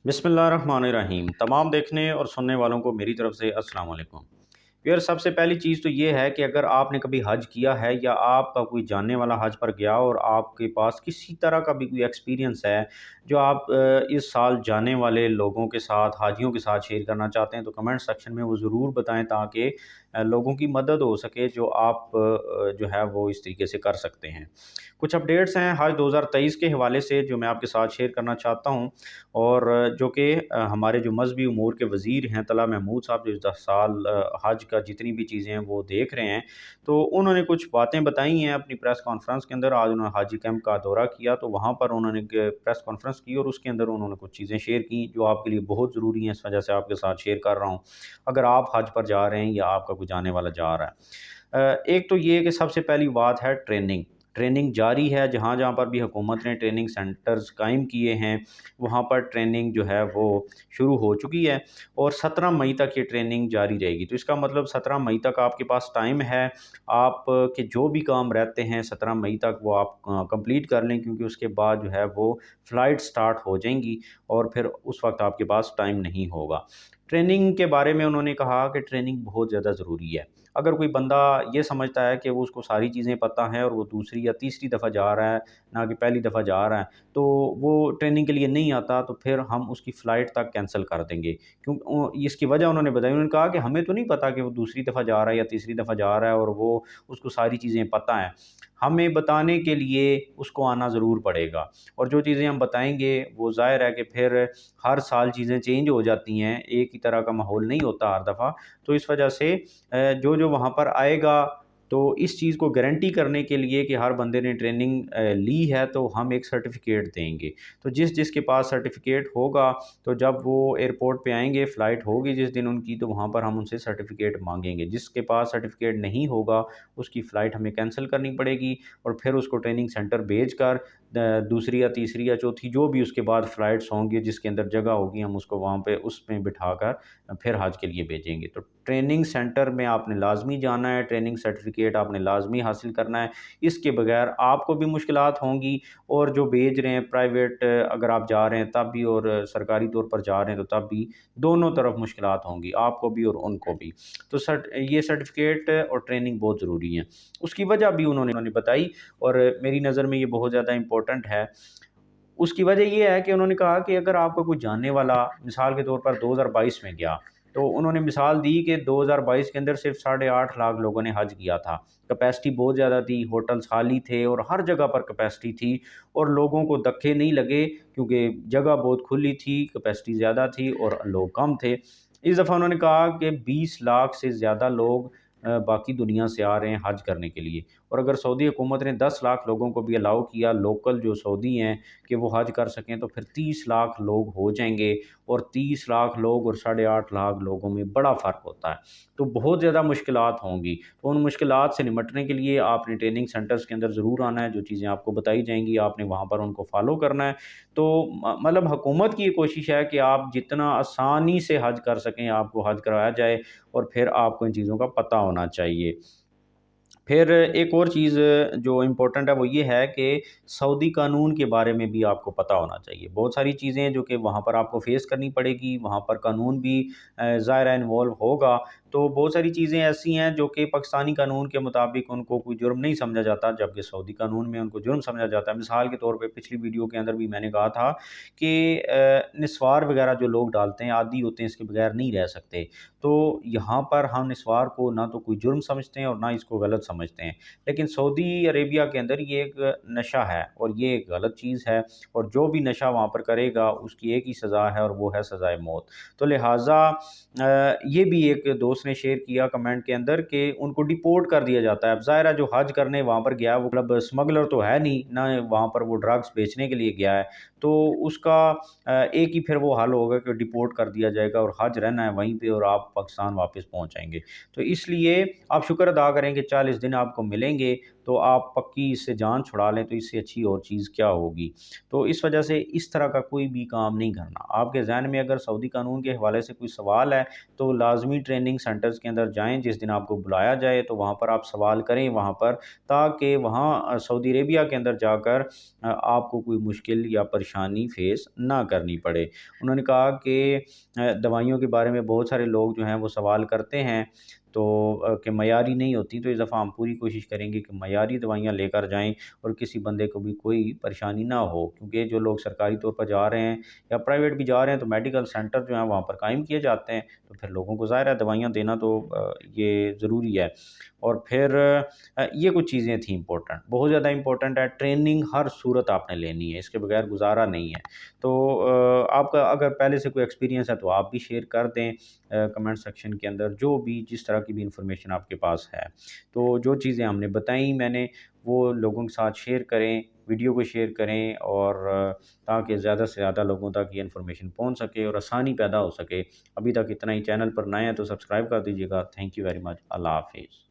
बिस्मिल्लाहिर्रहमानिर्रहीम। तमाम देखने और सुनने वालों को मेरी तरफ से अस्सलाम वालेकुम। यार, सबसे पहली चीज़ तो ये है कि अगर आपने कभी हज किया है या आपका कोई जानने वाला हज पर गया और आपके पास किसी तरह का भी कोई एक्सपीरियंस है जो आप इस साल जाने वाले लोगों के साथ, हाजियों के साथ शेयर करना चाहते हैं, तो कमेंट सेक्शन में वो ज़रूर बताएं ताकि लोगों की मदद हो सके, जो आप जो है वो इस तरीके से कर सकते हैं। कुछ अपडेट्स हैं हज 2023 के हवाले से जो मैं आपके साथ शेयर करना चाहता हूँ, और जो कि हमारे जो मजहबी उमूर के वज़ीर हैं तला महमूद साहब, जो इस साल हज का जितनी भी चीज़ें हैं वो देख रहे हैं, तो उन्होंने कुछ बातें बताई हैं अपनी प्रेस कॉन्फ्रेंस के अंदर। आज उन्होंने हाजी कैंप का दौरा किया, तो वहाँ पर उन्होंने एक प्रेस कॉन्फ्रेंस की और उसके अंदर उन्होंने कुछ चीज़ें शेयर की जो आपके लिए बहुत ज़रूरी हैं, इस वजह से आपके साथ शेयर कर रहा हूँ, अगर आप हज पर जा रहे हैं या आपका कोई जाने वाला जा रहा है। एक तो ये कि सबसे पहली बात है ट्रेनिंग। ट्रेनिंग जारी है, जहाँ-जहाँ पर भी हुकूमत ने ट्रेनिंग सेंटर्स कायम किए हैं, वहाँ पर ट्रेनिंग जो है वो शुरू हो चुकी है और 17 मई तक ये ट्रेनिंग जारी रहेगी। तो इसका मतलब 17 मई तक आपके पास टाइम है, आप के जो भी काम रहते हैं 17 मई तक वो आप कंप्लीट कर लें, क्योंकि उसके बाद जो है वो फ़्लाइट स्टार्ट हो जाएँगी और फिर उस वक़्त आपके पास टाइम नहीं होगा। ट्रेनिंग के बारे में उन्होंने कहा कि ट्रेनिंग बहुत ज़्यादा ज़रूरी है। अगर कोई बंदा ये समझता है कि वो उसको सारी चीज़ें पता हैं और वो दूसरी या तीसरी दफ़ा जा रहा है, ना कि पहली दफ़ा जा रहा है, तो वो ट्रेनिंग के लिए नहीं आता, तो फिर हम उसकी फ़्लाइट तक कैंसल कर देंगे। इसकी वजह उन्होंने बताई, उन्होंने कहा कि हमें तो नहीं पता कि वो दूसरी दफ़ा जा रहा है या तीसरी दफ़ा जा रहा है और वो उसको सारी चीज़ें पता हैं। हमें बताने के लिए उसको आना ज़रूर पड़ेगा, और जो चीज़ें हम बताएँगे वो ज़ाहिर है कि फिर हर साल चीज़ें चेंज हो जाती हैं, एक ही तरह का माहौल नहीं होता हर दफ़ा। तो इस वजह से जो वहाँ पर आएगा, तो इस चीज़ को गारंटी करने के लिए कि हर बंदे ने ट्रेनिंग ली है, तो हम एक सर्टिफ़िकेट देंगे। तो जिसके पास सर्टिफ़िकेट होगा, तो जब वो एयरपोर्ट पे आएँगे, फ़्लाइट होगी जिस दिन उनकी, तो वहाँ पर हम उनसे सर्टिफ़िकेट माँगेंगे। जिसके पास सर्टिफ़िकेट नहीं होगा, उसकी फ़्लाइट हमें कैंसल करनी पड़ेगी और फिर उसको ट्रेनिंग सेंटर भेजकर दूसरी या तीसरी या चौथी जो भी उसके बाद फ़्लाइट्स होंगी जिसके अंदर जगह होगी, हम उसको वहाँ पे उसमें बिठाकर फिर हज के लिए भेजेंगे। तो ट्रेनिंग सेंटर में आपने लाज़मी जाना है, ट्रेनिंग सर्टिफ़िकेट आपने लाज़मी हासिल करना है। इसके बगैर आपको भी मुश्किलात होंगी, और जो भेज रहे हैं प्राइवेट, अगर आप जा रहे हैं तब भी और सरकारी तौर पर जा रहे हैं तो तब भी, दोनों तरफ मुश्किलात होंगी, आपको भी और उनको भी। तो ये सर्टिफ़िकेट और ट्रेनिंग बहुत ज़रूरी है। उसकी वजह भी उन्होंने बताई, और मेरी नज़र में ये बहुत ज़्यादा इम्पोर्टेंट है। उसकी वजह ये है कि उन्होंने कहा कि अगर आपका कोई जानने वाला मिसाल के तौर पर 2022 में गया, तो उन्होंने मिसाल दी कि 2022 के अंदर सिर्फ 8.5 लाख लोगों ने हज किया था। कैपेसिटी बहुत ज़्यादा थी, होटल्स खाली थे और हर जगह पर कैपेसिटी थी, और लोगों को धक्के नहीं लगे क्योंकि जगह बहुत खुली थी, कैपेसिटी ज़्यादा थी और लोग कम थे। इस दफ़ा उन्होंने कहा कि 20 लाख से ज़्यादा लोग बाकी दुनिया से आ रहे हैं हज करने के लिए, और अगर सऊदी हुकूमत ने 10 लाख लोगों को भी अलाउ किया, लोकल जो सऊदी हैं, कि वो हज कर सकें, तो फिर 30 लाख लोग हो जाएँगे, और 30 लाख लोग और 8.5 लाख लोगों में बड़ा फ़र्क होता है। तो बहुत ज़्यादा मुश्किलात होंगी। तो उन मुश्किलात से निपटने के लिए आपने ट्रेनिंग सेंटर्स के अंदर ज़रूर आना है, जो चीज़ें आपको बताई जाएँगी आपने वहाँ पर उनको फ़ॉलो करना है। तो मतलब हुकूमत की ये कोशिश है कि आप जितना आसानी से हज कर सकें, आपको हज करवाया जाए, और फिर आपको इन चीज़ों का पता होना चाहिए। फिर एक और चीज़ जो इम्पोर्टेंट है वो ये है कि सऊदी कानून के बारे में भी आपको पता होना चाहिए। बहुत सारी चीज़ें जो कि वहाँ पर आपको फ़ेस करनी पड़ेगी, वहाँ पर कानून भी ज़ाहिर है इन्वॉल्व होगा। तो बहुत सारी चीज़ें ऐसी हैं जो कि पाकिस्तानी कानून के मुताबिक उनको कोई जुर्म नहीं समझा जाता, जबकि सऊदी कानून में उनको जुर्म समझा जाता है। मिसाल के तौर पे पिछली वीडियो के अंदर भी मैंने कहा था कि निस्वार वग़ैरह जो लोग डालते हैं, आदी होते हैं, इसके बगैर नहीं रह सकते। तो यहाँ पर हम निस्वार को ना तो कोई जुर्म समझते हैं और ना इसको गलत समझते हैं। लेकिन सऊदी अरेबिया के अंदर ये एक नशा है और ये एक गलत चीज़ है, और जो भी नशा वहाँ पर करेगा उसकी एक ही सज़ा है, और वो है सज़ाए मौत। तो लिहाज़ा ये भी एक दोस्त ने शेयर किया कमेंट के अंदर कि उनको डिपोर्ट कर दिया जाता है। अब ज़ाहिर है जो हज करने वहाँ पर गया, वो मतलब स्मगलर तो है नहीं, ना वहाँ पर वो ड्रग्स बेचने के लिए गया है। तो उसका एक ही फिर वो हल होगा कि डिपोर्ट कर दिया जाएगा और हज रहना है वहीं पे, और आप पाकिस्तान वापस पहुँच जाएँगे। तो इसलिए आप शुक्र अदा करें कि 40 दिन आपको मिलेंगे, تو آپ پکی اس سے جان چھڑا لیں تو اس سے اچھی اور چیز کیا ہوگی۔ تو اس وجہ سے اس طرح کا کوئی بھی کام نہیں کرنا۔ آپ کے ذہن میں اگر سعودی قانون کے حوالے سے کوئی سوال ہے تو لازمی ٹریننگ سینٹرز کے اندر جائیں، جس دن آپ کو بلایا جائے تو وہاں پر آپ سوال کریں وہاں پر، تاکہ وہاں سعودی عربیہ کے اندر جا کر آپ کو کوئی مشکل یا پریشانی فیس نہ کرنی پڑے۔ انہوں نے کہا کہ دوائیوں کے بارے میں بہت سارے لوگ جو ہیں وہ سوال کرتے ہیں تو کہ معیاری نہیں ہوتی، تو اس دفعہ ہم پوری کوشش کریں گے کہ معیاری دوائیاں لے کر جائیں اور کسی بندے کو بھی کوئی پریشانی نہ ہو، کیونکہ جو لوگ سرکاری طور پر جا رہے ہیں یا پرائیویٹ بھی جا رہے ہیں تو میڈیکل سینٹر جو ہیں وہاں پر قائم کیے جاتے ہیں، تو پھر لوگوں کو ظاہر ہے دوائیاں دینا تو یہ ضروری ہے۔ اور پھر یہ کچھ چیزیں تھیں امپورٹنٹ، بہت زیادہ امپورٹنٹ ہے، ٹریننگ ہر صورت آپ نے لینی ہے، اس کے بغیر گزارا نہیں ہے۔ تو آپ کا اگر پہلے سے کوئی ایکسپیرینس ہے تو آپ بھی شیئر کر دیں کمنٹ سیکشن کے اندر، جو بھی جس طرح کی بھی انفارمیشن آپ کے پاس ہے۔ تو جو چیزیں ہم نے بتائیں میں نے، وہ لوگوں کے ساتھ شیئر کریں، ویڈیو کو شیئر کریں، اور تاکہ زیادہ سے زیادہ لوگوں تک یہ انفارمیشن پہنچ سکے اور آسانی پیدا ہو سکے۔ ابھی تک اتنا ہی، چینل پر نئے ہیں تو سبسکرائب کر دیجیے گا۔ تھینک یو ویری مچ، اللہ حافظ۔